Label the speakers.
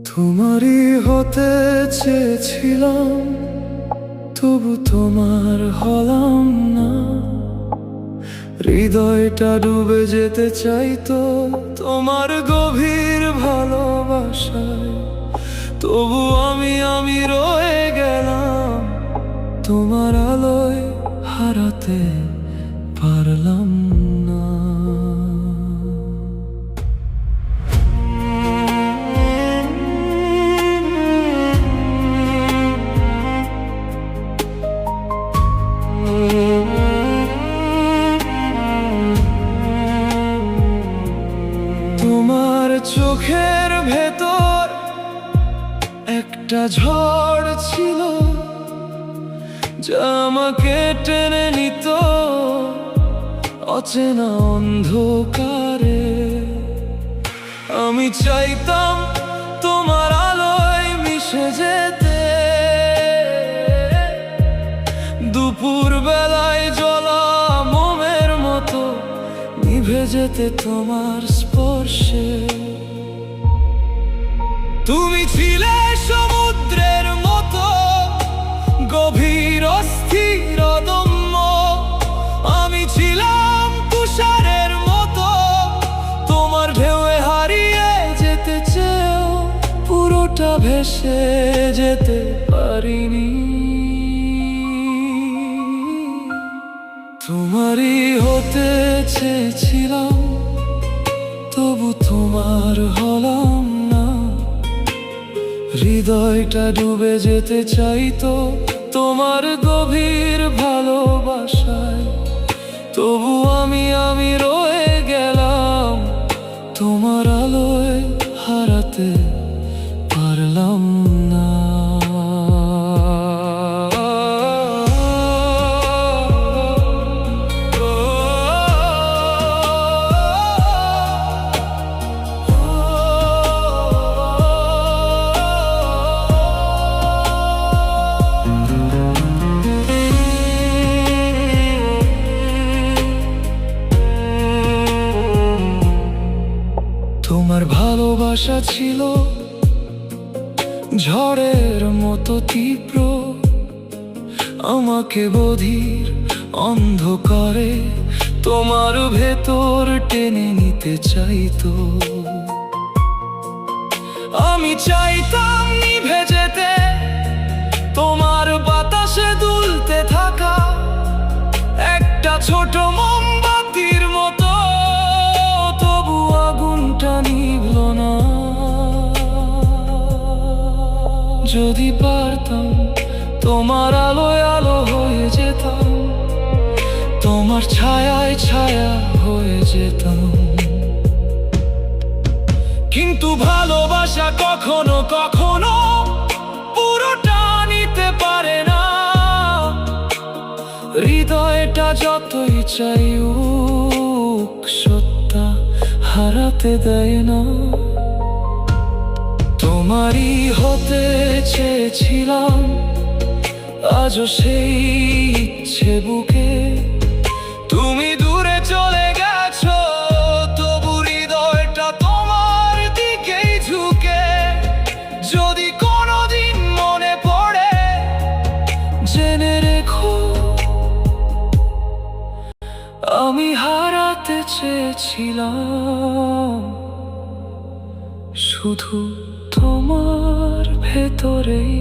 Speaker 1: তোমারই হতে চেয়েছিলাম, তবু তোমার হলাম না। হৃদয়টা ডুবে যেতে চাইতো তোমার গভীর ভালোবাসায়, তবু আমি রয়ে গেলাম তোমার আলোয় হারাতে পারলাম না। তোমার চোখের ভেতর একটা ঝড় ছিল, যা আমাকে টেনে নিত অচেনা অন্ধকারে। আমি চাইতাম তোমার আলোয় মিশে যেতে, দুপুর বেলায় জ্বলা মোমের মতো নিভে যেতে তোমার স্পর্শে। তুমি ছিলে সমুদ্রের মতো গভীর অস্থির অদম্য, আমি ছিলাম তুষারের মতো তোমার ঢেউয়ে হারিয়ে যেতে চেয়েও পুরোটা ভেসে যেতে পারিনি। তোমারই হতে চেয়েছিলাম, তবু তোমার হলাম না। হৃদয়টা ডুবে যেতে চাইতো তোমার গভীর ভালোবাসায়, তবু আমি রয়ে গেলাম তোমার আলোয় হারাতে পারলাম না। তোমার ভালোবাসা ছিল ঝড়ের মতো তীব্র, আমাকে বধির অন্ধকারে তোমার ভেতর টেনে নিতে চাইতো। আমি চাইতাম নিভে যেতে তোমার বাতাসে দুলতে থাকা একটা ছোট মোমবাতির মতো, তবু আগুনটা নিভল না। যদি পারতাম তোমার আলোয় আলো হয়ে যেতাম, তোমার ছায়ায় ছায়া হয়ে যেতাম। কিন্তু ভালোবাসা কখনো কখনো পুরোটা নিতে পারে না। হৃদয়টা যতই চাইুক সত্যা হারাতে দেয় না। তোমারই হতে চেয়েছিলাম, আজও সেই ইচ্ছে বুকে। তুমি দূরে চলে গেছো, তবু হৃদয়টা তোমার দিকেই ঝুঁকে। যদি কোনোদিন মনে পড়ে জেনে রেখো, আমি হারাতে চেয়েছিলাম শুধু তোমার ভেতরেই।